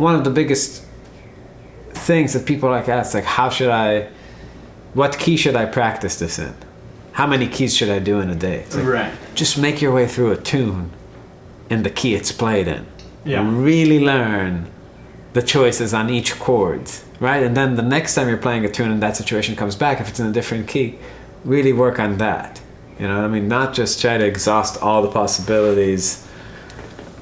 one of the biggest things that people like ask, like, what key should I practice this in? How many keys should I do in a day? It's like, right. Just make your way through a tune in the key it's played in. Yeah. Really learn the choices on each chord, right? And then the next time you're playing a tune and that situation comes back, if it's in a different key, really work on that. You know what I mean? Not just try to exhaust all the possibilities,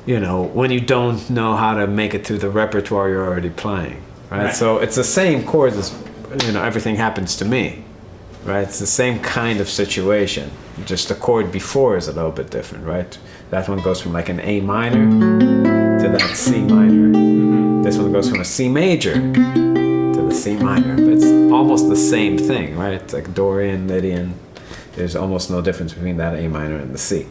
you know, when you don't know how to make it through the repertoire you're already playing, right? So it's the same chords as, you know, Everything Happens to Me, right? It's the same kind of situation. Just the chord before is a little bit different, right? That one goes from like an A minor to that C minor. Mm-hmm. This one goes from a C major to the C minor. But it's almost the same thing, right? It's like Dorian, Lydian. There's almost no difference between that A minor and the C.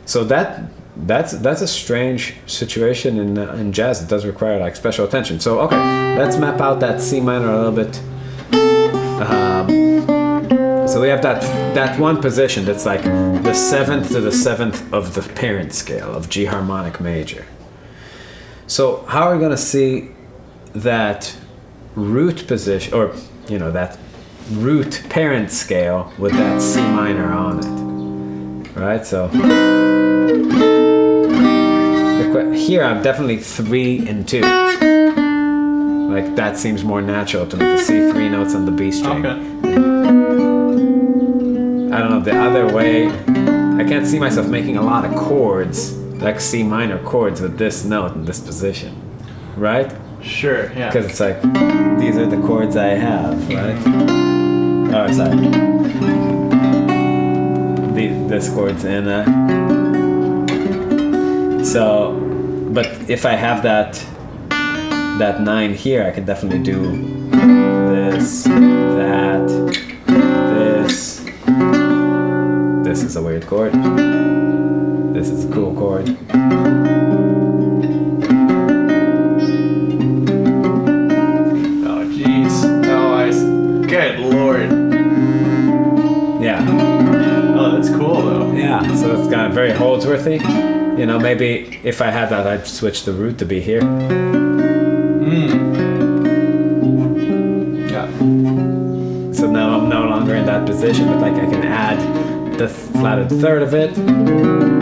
So that's a strange situation in jazz. It does require like special attention. So okay, let's map out that C minor a little bit. So we have that one position that's like the 7th to the 7th of the parent scale of G harmonic major. So how are we going to see that root position, or you know, that root parent scale with that C minor on it, right? So here I'm definitely 3 and 2. Like that seems more natural to me to see 3 notes on the B string. Okay. I don't know, the other way, I can't see myself making a lot of chords, like C minor chords with this note in this position, right? Sure, yeah. Because it's like, these are the chords I have, right? Oh, sorry. This chord's in so, but if I have that 9 here, I can definitely do this, that, this. This is a weird chord. This is a cool chord. Oh, jeez. Good lord. Yeah. Oh, that's cool, though. Yeah, so it's kind of very Holdsworthy. You know, maybe if I had that, I'd switch the root to be here. Yeah. So now I'm no longer in that position, but like I can add the flatted third of it, and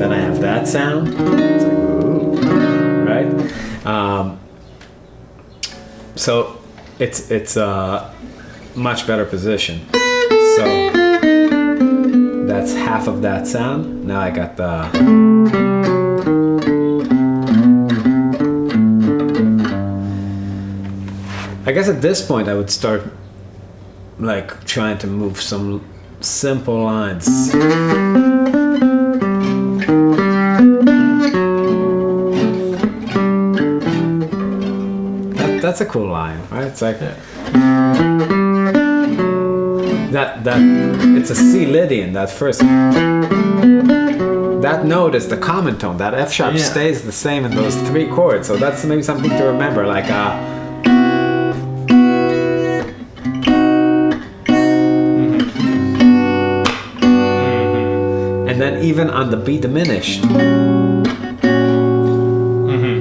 then I have that sound. It's like, ooh, right? So it's a much better position. So that's half of that sound. Now I got the. I guess at this point I would start like trying to move some simple lines. That's a cool line, right? It's like that it's a C Lydian, that first. That note is the common tone. That F sharp stays the same in those 3 chords. So that's maybe something to remember, like and then even on the B diminished,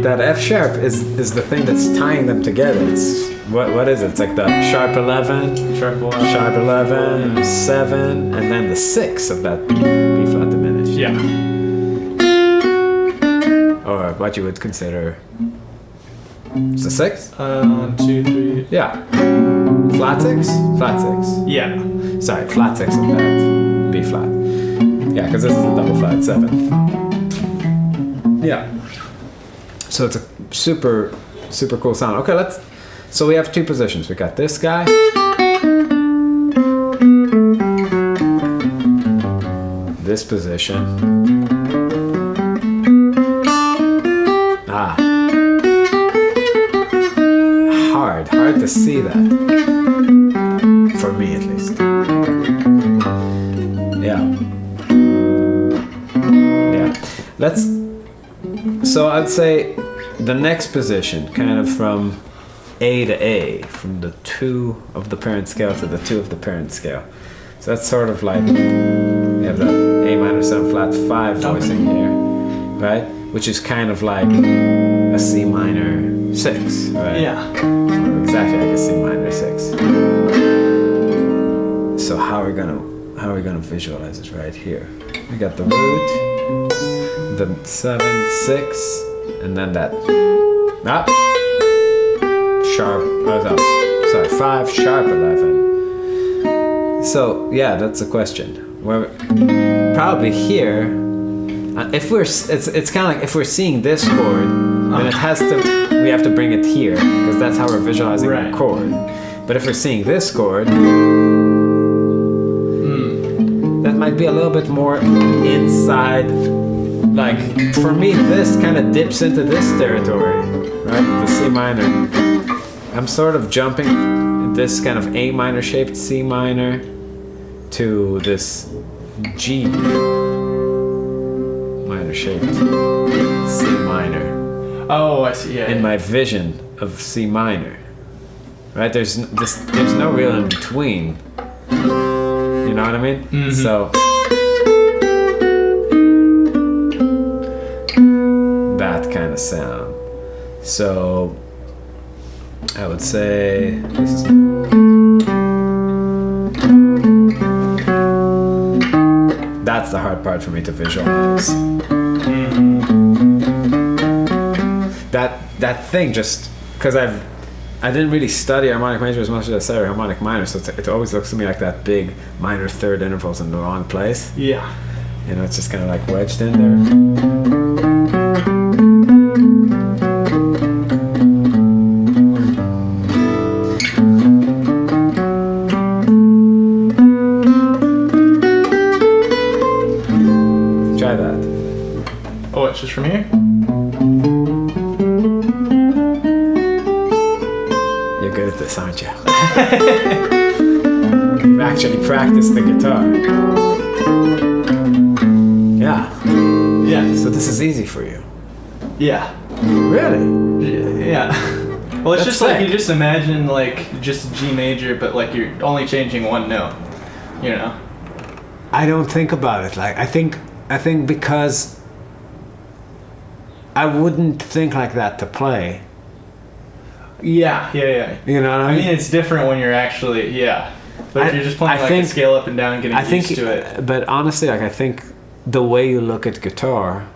that F sharp is the thing that's tying them together. It's what is it? It's like the sharp 11, Sharp 11, 7, and then the 6 of that B flat diminished. Yeah. Or what you would consider. It's the 6? 1, 2, 3. Yeah. Flat 6? Flat 6. Yeah. Sorry, flat 6 of that B flat. Yeah, because this is a double flat 7. Yeah. So it's a super, super cool sound. Okay, so we have 2 positions. We got this guy. This position. Hard to see that. For me, at least. Yeah. So I'd say the next position, kind of from A to A, from the 2 of the parent scale to the 2 of the parent scale. So that's sort of like, we have that A minor 7 flat 5 voicing here, right? which is kind of like a C minor 6, right? Yeah. Exactly like a C minor 6. So how are we gonna visualize it right here? We got the root, the 7, 6, and then that sharp. Sorry, 5 sharp 11. So yeah, that's the question. Where probably here, if we're it's kind of like if we're seeing this chord, then we have to bring it here because that's how we're visualizing the chord. But if we're seeing this chord, that might be a little bit more inside. Like for me, this kind of dips into this territory, right? The C minor. I'm sort of jumping this kind of A minor shaped C minor to this G minor shaped C minor. Oh, I see. Yeah. In my vision of C minor, right? There's no real in between. You know what I mean? Mm-hmm. So that kind of sound. So I would say this is. That's the hard part for me to visualize. That thing just because I didn't really study harmonic major as much as I studied harmonic minor, so it always looks to me like that big minor third intervals in the wrong place. Yeah. You know, it's just kind of like wedged in there. Try that. Oh, it's just from here? You're good at this, aren't you? You've actually practiced the guitar. Yeah. Yeah. So this is easy for you. Yeah. Really? Yeah. Well, it's That's just like sick. you just imagine like just G major, but like you're only changing one note. You know. I don't think about it like I think because I wouldn't think like that to play. Yeah. You know what I I mean? mean, it's different when you're actually But if you're just playing a scale up and down, getting used to it. But honestly, like I think the way you look at guitar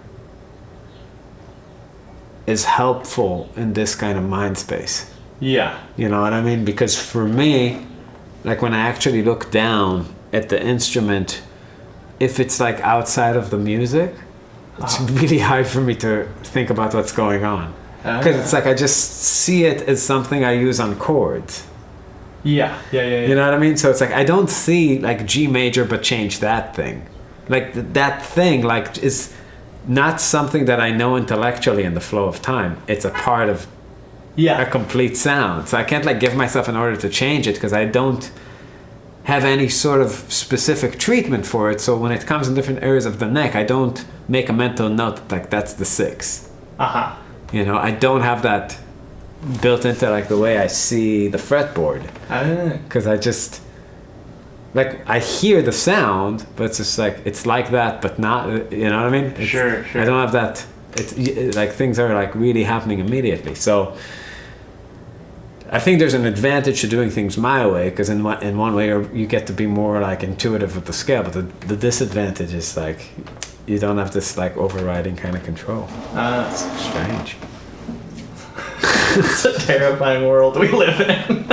is helpful in this kind of mind space. Yeah. You know what I mean? Because for me, like when I actually look down at the instrument, if it's like outside of the music, it's really hard for me to think about what's going on. Because it's like I just see it as something I use on chords. Yeah. You know what I mean? So it's like I don't see like G major but change that thing. Like that thing like is not something that I know intellectually in the flow of time. It's a part of a complete sound. So I can't like give myself an order to change it because I don't have any sort of specific treatment for it. So when it comes in different areas of the neck, I don't make a mental note that, like that's the 6. You know, I don't have that built into like the way I see the fretboard. Because I just like I hear the sound, but it's just like it's like that, but not. You know what I mean? Sure. I don't have that. It's like things are like really happening immediately. So I think there's an advantage to doing things my way because in one way you get to be more like intuitive with the scale, but the disadvantage is like you don't have this like overriding kind of control. It's strange. It's a terrifying world we live in.